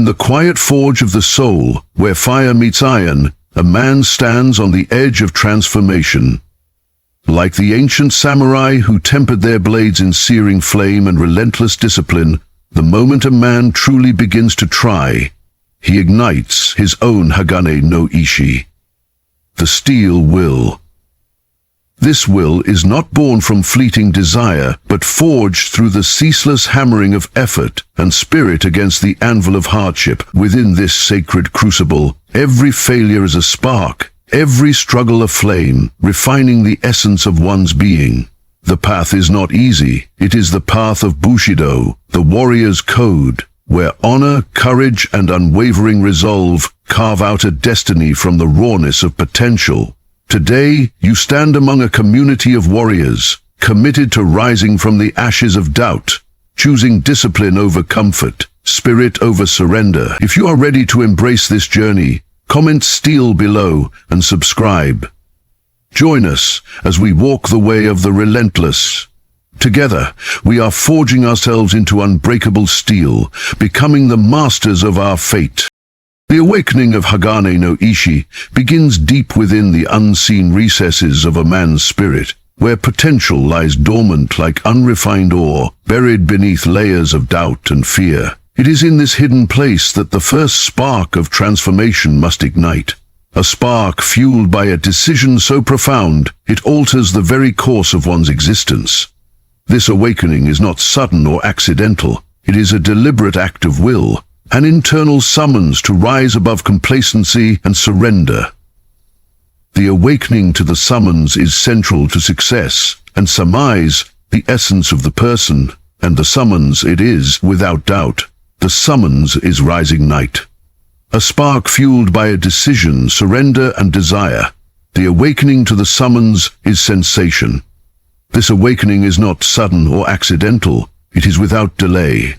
the quiet forge of the soul, where fire meets iron, a man stands on the edge of transformation. Like the ancient samurai who tempered their blades in searing flame and relentless discipline, the moment a man truly begins to try, he ignites his own Hagane no Ishi, the steel will. This will is not born from fleeting desire, but forged through the ceaseless hammering of effort and spirit against the anvil of hardship. Within this sacred crucible, every failure is a spark, every struggle a flame, refining the essence of one's being. The path is not easy. It is the path of Bushido, the warrior's code, where honor, courage, and unwavering resolve carve out a destiny from the rawness of potential. Today, you stand among a community of warriors, committed to rising from the ashes of doubt, choosing discipline over comfort, spirit over surrender. If you are ready to embrace this journey, comment "Steel" below and subscribe. Join us as we walk the way of the relentless. Together, we are forging ourselves into unbreakable steel, becoming the masters of our fate. The awakening of Hagane no Ishi begins deep within the unseen recesses of a man's spirit, where potential lies dormant like unrefined ore, buried beneath layers of doubt and fear. It is in this hidden place that the first spark of transformation must ignite. A spark fueled by a decision so profound, it alters the very course of one's existence. This awakening is not sudden or accidental. It is a deliberate act of will, an internal summons to rise above complacency and surrender. The awakening to the summons is central to success, and surmise the essence of the person, and the summons it is, without doubt. The summons is rising night. A spark fueled by a decision, surrender, and desire. The awakening to the summons is sensation. This awakening is not sudden or accidental. It is without delay.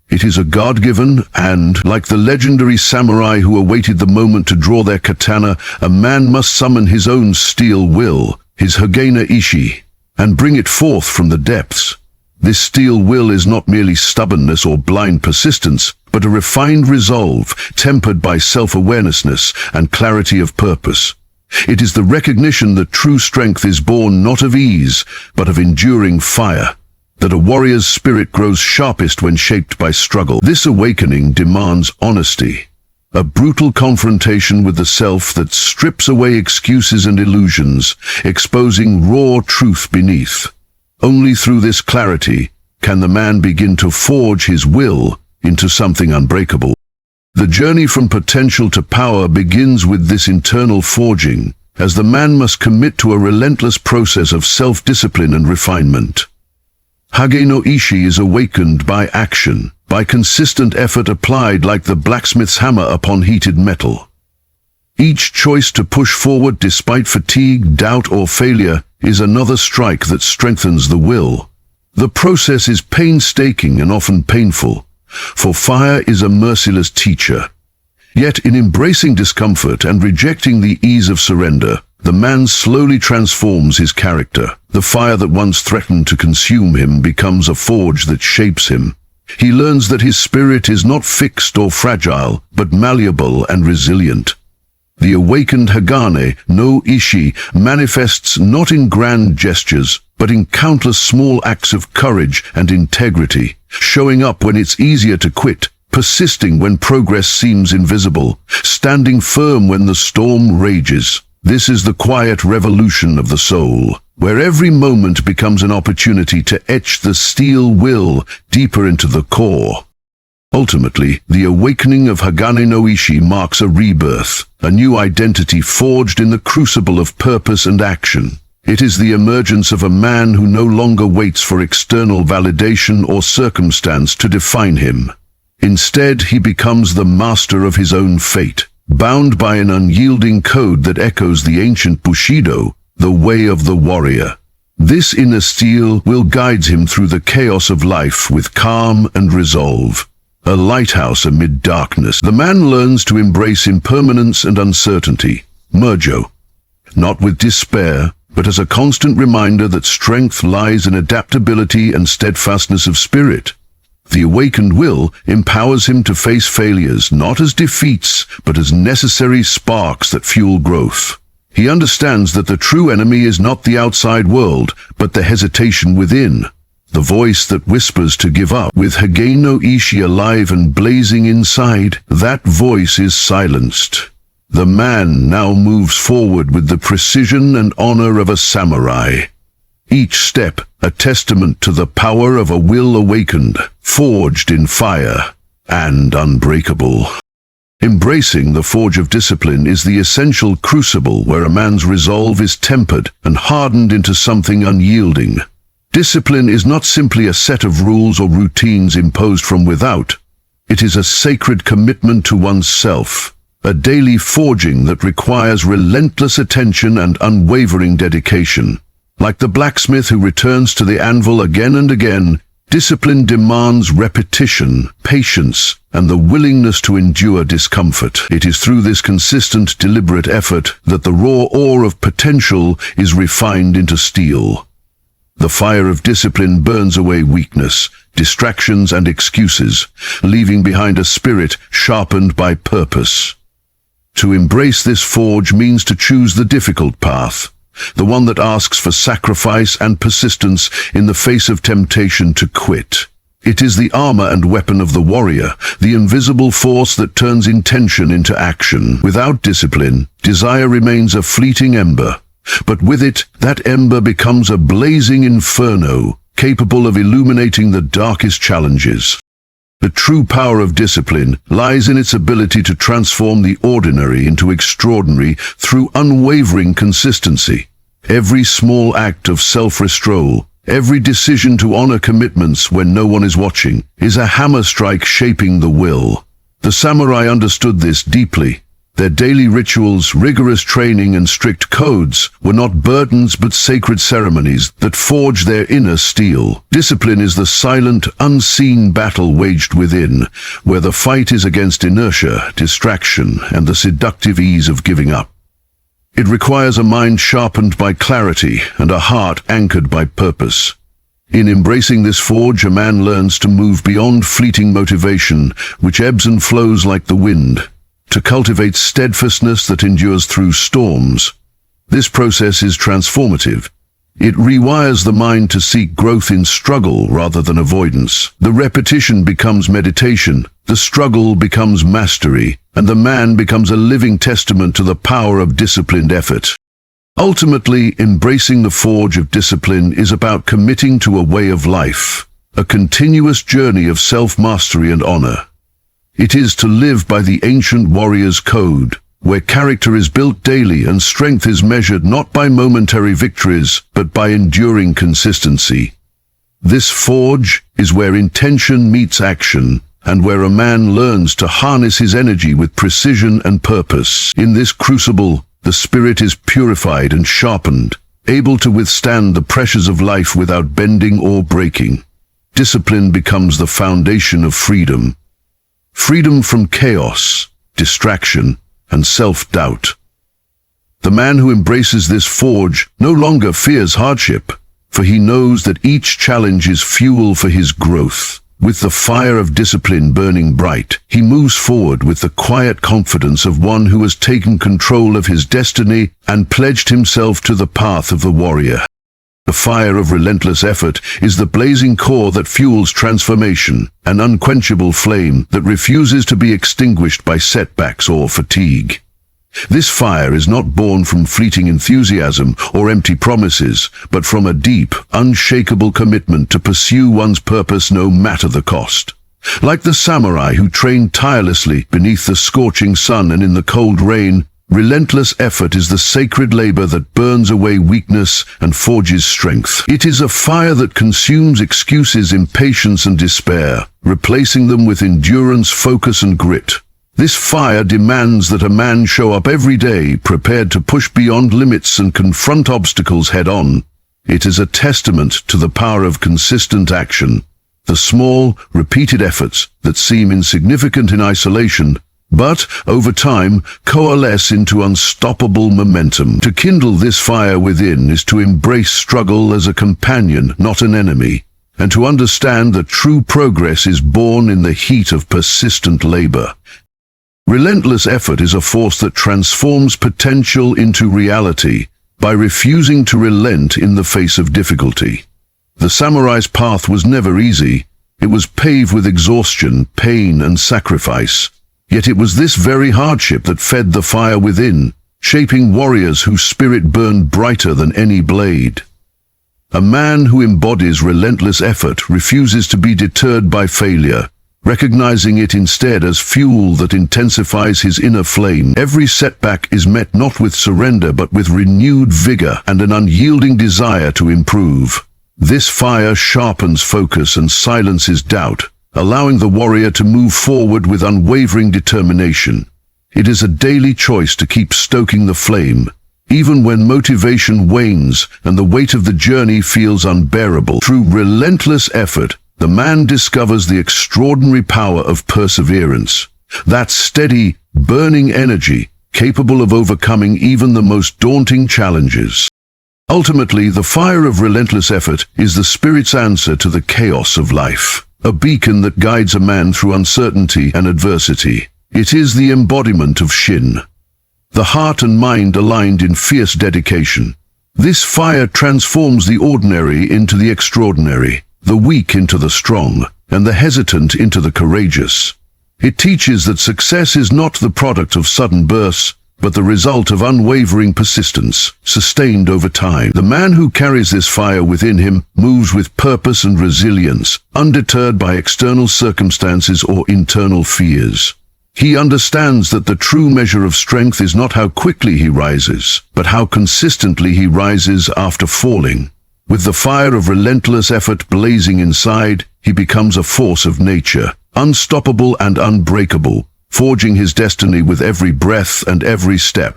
It is a God-given and, like the legendary samurai who awaited the moment to draw their katana, a man must summon his own steel will, his Hagane Ishi, and bring it forth from the depths. This steel will is not merely stubbornness or blind persistence, but a refined resolve, tempered by self-awareness and clarity of purpose. It is the recognition that true strength is born not of ease, but of enduring fire, that a warrior's spirit grows sharpest when shaped by struggle. This awakening demands honesty, a brutal confrontation with the self that strips away excuses and illusions, exposing raw truth beneath. Only through this clarity can the man begin to forge his will into something unbreakable. The journey from potential to power begins with this internal forging, as the man must commit to a relentless process of self-discipline and refinement. Hagane no Ishi is awakened by action, by consistent effort applied like the blacksmith's hammer upon heated metal. Each choice to push forward despite fatigue, doubt, or failure is another strike that strengthens the will. The process is painstaking and often painful, for fire is a merciless teacher. Yet in embracing discomfort and rejecting the ease of surrender, the man slowly transforms his character. The fire that once threatened to consume him becomes a forge that shapes him. He learns that his spirit is not fixed or fragile, but malleable and resilient. The awakened Hagane no Ishi manifests not in grand gestures, but in countless small acts of courage and integrity, showing up when it's easier to quit, persisting when progress seems invisible, standing firm when the storm rages. This is the quiet revolution of the soul, where every moment becomes an opportunity to etch the steel will deeper into the core. Ultimately, the awakening of Hagane no Ishi marks a rebirth, a new identity forged in the crucible of purpose and action. It is the emergence of a man who no longer waits for external validation or circumstance to define him. Instead, he becomes the master of his own fate, bound by an unyielding code that echoes the ancient Bushido, the way of the warrior. This inner steel will guide him through the chaos of life with calm and resolve. A lighthouse amid darkness, the man learns to embrace impermanence and uncertainty, Murjo, not with despair, but as a constant reminder that strength lies in adaptability and steadfastness of spirit. The awakened will empowers him to face failures not as defeats, but as necessary sparks that fuel growth. He understands that the true enemy is not the outside world, but the hesitation within, the voice that whispers to give up. With Hagane no Ishi alive and blazing inside, that voice is silenced. The man now moves forward with the precision and honor of a samurai. Each step a testament to the power of a will awakened, forged in fire, and unbreakable. Embracing the forge of discipline is the essential crucible where a man's resolve is tempered and hardened into something unyielding. Discipline is not simply a set of rules or routines imposed from without. It is a sacred commitment to oneself, a daily forging that requires relentless attention and unwavering dedication. Like the blacksmith who returns to the anvil again and again, discipline demands repetition, patience, and the willingness to endure discomfort. It is through this consistent, deliberate effort that the raw ore of potential is refined into steel. The fire of discipline burns away weakness, distractions, and excuses, leaving behind a spirit sharpened by purpose. To embrace this forge means to choose the difficult path, the one that asks for sacrifice and persistence in the face of temptation to quit. It is the armor and weapon of the warrior, the invisible force that turns intention into action. Without discipline, desire remains a fleeting ember, but with it, that ember becomes a blazing inferno, capable of illuminating the darkest challenges. The true power of discipline lies in its ability to transform the ordinary into extraordinary through unwavering consistency. Every small act of self-restraint, every decision to honor commitments when no one is watching, is a hammer strike shaping the will. The samurai understood this deeply. Their daily rituals, rigorous training, and strict codes were not burdens but sacred ceremonies that forge their inner steel. Discipline is the silent, unseen battle waged within, where the fight is against inertia, distraction, and the seductive ease of giving up. It requires a mind sharpened by clarity and a heart anchored by purpose. In embracing this forge, a man learns to move beyond fleeting motivation, which ebbs and flows like the wind, to cultivate steadfastness that endures through storms. This process is transformative. It rewires the mind to seek growth in struggle rather than avoidance. The repetition becomes meditation, the struggle becomes mastery, and the man becomes a living testament to the power of disciplined effort. Ultimately, embracing the forge of discipline is about committing to a way of life, a continuous journey of self-mastery and honor. It is to live by the ancient warrior's code, where character is built daily and strength is measured not by momentary victories, but by enduring consistency. This forge is where intention meets action, and where a man learns to harness his energy with precision and purpose. In this crucible, the spirit is purified and sharpened, able to withstand the pressures of life without bending or breaking. Discipline becomes the foundation of freedom. Freedom from chaos, distraction, and self-doubt. The man who embraces this forge no longer fears hardship, for he knows that each challenge is fuel for his growth. With the fire of discipline burning bright, he moves forward with the quiet confidence of one who has taken control of his destiny and pledged himself to the path of the warrior. The fire of relentless effort is the blazing core that fuels transformation, an unquenchable flame that refuses to be extinguished by setbacks or fatigue. This fire is not born from fleeting enthusiasm or empty promises, but from a deep, unshakable commitment to pursue one's purpose no matter the cost. Like the samurai who trained tirelessly beneath the scorching sun and in the cold rain, relentless effort is the sacred labor that burns away weakness and forges strength. It is a fire that consumes excuses, impatience, and despair, replacing them with endurance, focus, and grit. This fire demands that a man show up every day, prepared to push beyond limits and confront obstacles head-on. It is a testament to the power of consistent action. The small, repeated efforts that seem insignificant in isolation, but, over time, coalesce into unstoppable momentum. To kindle this fire within is to embrace struggle as a companion, not an enemy. and to understand that true progress is born in the heat of persistent labor. Relentless effort is a force that transforms potential into reality by refusing to relent in the face of difficulty. The samurai's path was never easy. It was paved with exhaustion, pain, and sacrifice. Yet it was this very hardship that fed the fire within, shaping warriors whose spirit burned brighter than any blade. A man who embodies relentless effort refuses to be deterred by failure, recognizing it instead as fuel that intensifies his inner flame. Every setback is met not with surrender but with renewed vigor and an unyielding desire to improve. This fire sharpens focus and silences doubt, allowing the warrior to move forward with unwavering determination. It is a daily choice to keep stoking the flame, even when motivation wanes and the weight of the journey feels unbearable. Through relentless effort, the man discovers the extraordinary power of perseverance, that steady, burning energy capable of overcoming even the most daunting challenges. Ultimately, the fire of relentless effort is the spirit's answer to the chaos of life, a beacon that guides a man through uncertainty and adversity. It is the embodiment of Shin, the heart and mind aligned in fierce dedication. This fire transforms the ordinary into the extraordinary, the weak into the strong, and the hesitant into the courageous. It teaches that success is not the product of sudden bursts, but the result of unwavering persistence, sustained over time. The man who carries this fire within him moves with purpose and resilience, undeterred by external circumstances or internal fears. He understands that the true measure of strength is not how quickly he rises, but how consistently he rises after falling. With the fire of relentless effort blazing inside, he becomes a force of nature, unstoppable and unbreakable, forging his destiny with every breath and every step.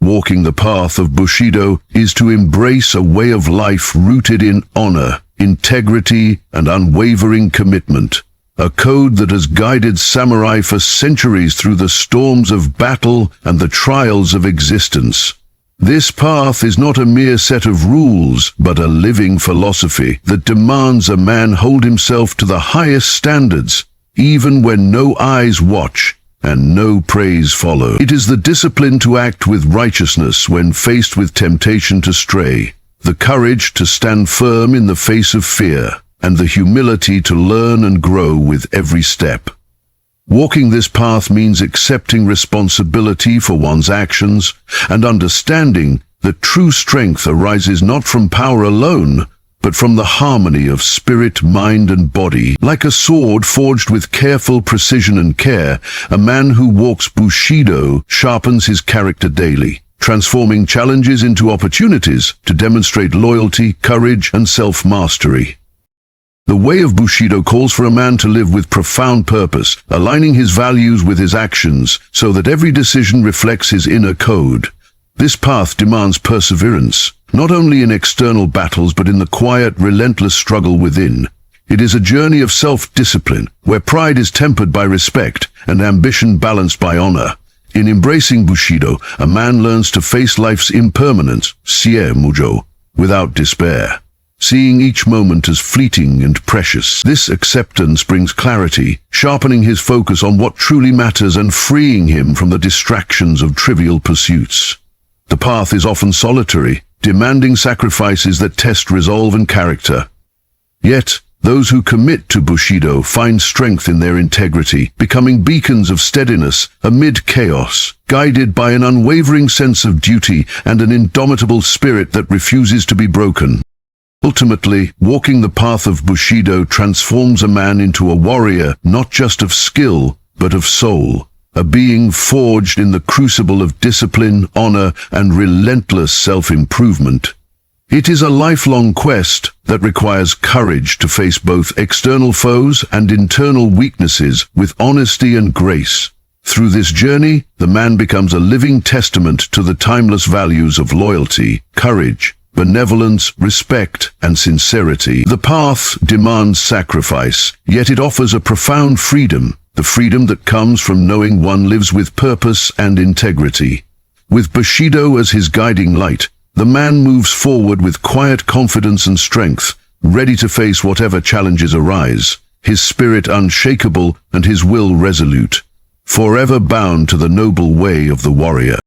Walking the path of Bushido is to embrace a way of life rooted in honor, integrity, and unwavering commitment, a code that has guided samurai for centuries through the storms of battle and the trials of existence. This path is not a mere set of rules, but a living philosophy that demands a man hold himself to the highest standards, even when no eyes watch and no praise follow. It is the discipline to act with righteousness when faced with temptation to stray, the courage to stand firm in the face of fear, and the humility to learn and grow with every step. Walking this path means accepting responsibility for one's actions and understanding that true strength arises not from power alone, but from the harmony of spirit, mind, and body. Like a sword forged with careful precision and care, a man who walks Bushido sharpens his character daily, transforming challenges into opportunities to demonstrate loyalty, courage, and self-mastery. The way of Bushido calls for a man to live with profound purpose, aligning his values with his actions so that every decision reflects his inner code. This path demands perseverance, not only in external battles but in the quiet, relentless struggle within. It is a journey of self-discipline, where pride is tempered by respect and ambition balanced by honor. In embracing Bushido, a man learns to face life's impermanence, without despair, seeing each moment as fleeting and precious. This acceptance brings clarity, sharpening his focus on what truly matters and freeing him from the distractions of trivial pursuits. The path is often solitary, demanding sacrifices that test resolve and character. Yet, those who commit to Bushido find strength in their integrity, becoming beacons of steadiness amid chaos, guided by an unwavering sense of duty and an indomitable spirit that refuses to be broken. Ultimately, walking the path of Bushido transforms a man into a warrior not just of skill, but of soul, a being forged in the crucible of discipline, honor, and relentless self-improvement. It is a lifelong quest that requires courage to face both external foes and internal weaknesses with honesty and grace. Through this journey, the man becomes a living testament to the timeless values of loyalty, courage, benevolence, respect, and sincerity. The path demands sacrifice, yet it offers a profound freedom, the freedom that comes from knowing one lives with purpose and integrity. With Bushido as his guiding light, the man moves forward with quiet confidence and strength, ready to face whatever challenges arise, his spirit unshakable and his will resolute, forever bound to the noble way of the warrior.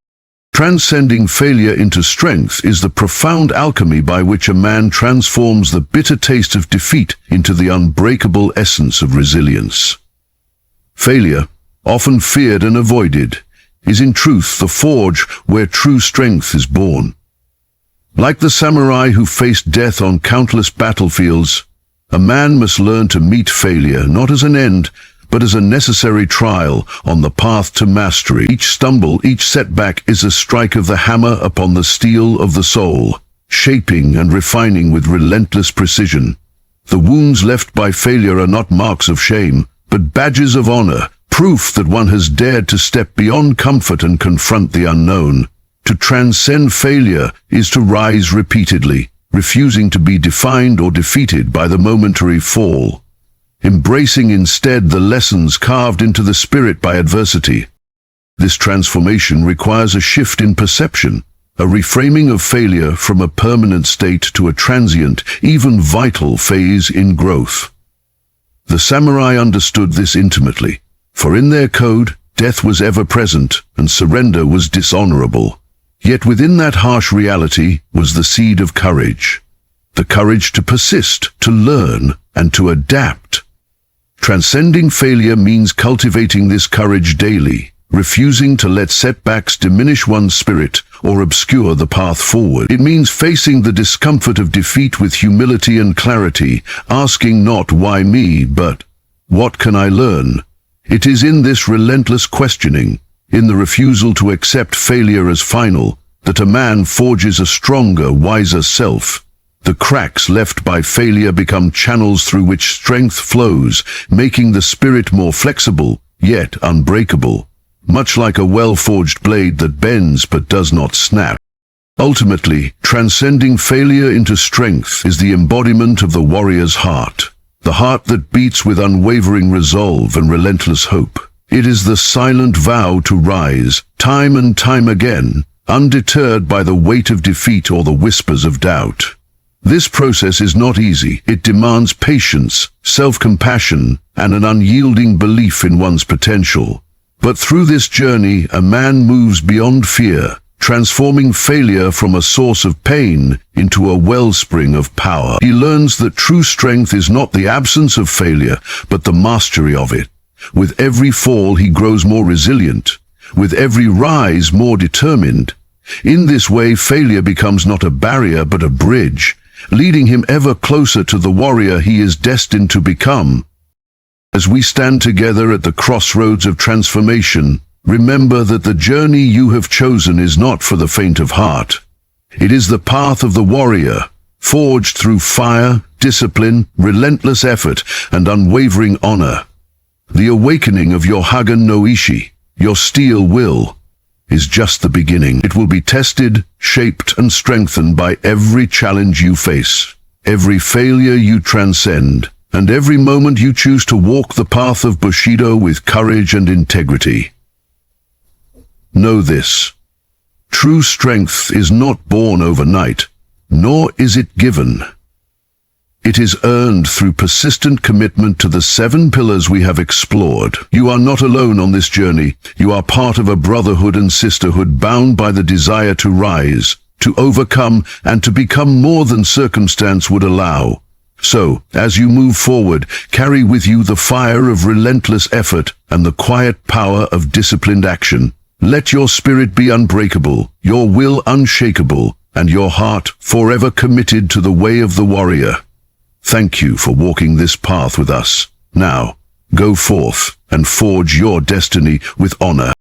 Transcending failure into strength is the profound alchemy by which a man transforms the bitter taste of defeat into the unbreakable essence of resilience. Failure, often feared and avoided, is in truth the forge where true strength is born. Like the samurai who faced death on countless battlefields, a man must learn to meet failure not as an end, but as a necessary trial on the path to mastery. Each stumble, each setback is a strike of the hammer upon the steel of the soul, shaping and refining with relentless precision. The wounds left by failure are not marks of shame, but badges of honor, proof that one has dared to step beyond comfort and confront the unknown. To transcend failure is to rise repeatedly, refusing to be defined or defeated by the momentary fall, embracing instead the lessons carved into the spirit by adversity. This transformation requires a shift in perception, a reframing of failure from a permanent state to a transient, even vital phase in growth. The samurai understood this intimately, for in their code, death was ever present and surrender was dishonorable. Yet within that harsh reality was the seed of courage. The courage to persist, to learn, and to adapt. Transcending failure means cultivating this courage daily, refusing to let setbacks diminish one's spirit or obscure the path forward. It means facing the discomfort of defeat with humility and clarity, asking not why me, but what can I learn? It is in this relentless questioning, in the refusal to accept failure as final, that a man forges a stronger, wiser self. The cracks left by failure become channels through which strength flows, making the spirit more flexible, yet unbreakable, much like a well-forged blade that bends but does not snap. Ultimately, transcending failure into strength is the embodiment of the warrior's heart, the heart that beats with unwavering resolve and relentless hope. It is the silent vow to rise, time and time again, undeterred by the weight of defeat or the whispers of doubt. This process is not easy. It demands patience, self-compassion, and an unyielding belief in one's potential. But through this journey, a man moves beyond fear, transforming failure from a source of pain into a wellspring of power. He learns that true strength is not the absence of failure, but the mastery of it. With every fall, he grows more resilient. With every rise, more determined. In this way, failure becomes not a barrier, but a bridge, leading him ever closer to the warrior he is destined to become. As we stand together at the crossroads of transformation, remember that the journey you have chosen is not for the faint of heart. It is the path of the warrior, forged through fire, discipline, relentless effort, and unwavering honor. The awakening of your Hagane no Ishi, your steel will, is just the beginning. It will be tested, shaped, and strengthened by every challenge you face, every failure you transcend, and every moment you choose to walk the path of Bushido with courage and integrity. Know this: true strength is not born overnight, nor is it given. It is earned through persistent commitment to the 7 pillars we have explored. You are not alone on this journey. You are part of a brotherhood and sisterhood bound by the desire to rise, to overcome, and to become more than circumstance would allow. So, as you move forward, carry with you the fire of relentless effort and the quiet power of disciplined action. Let your spirit be unbreakable, your will unshakable, and your heart forever committed to the way of the warrior. Thank you for walking this path with us. Now, go forth and forge your destiny with honor.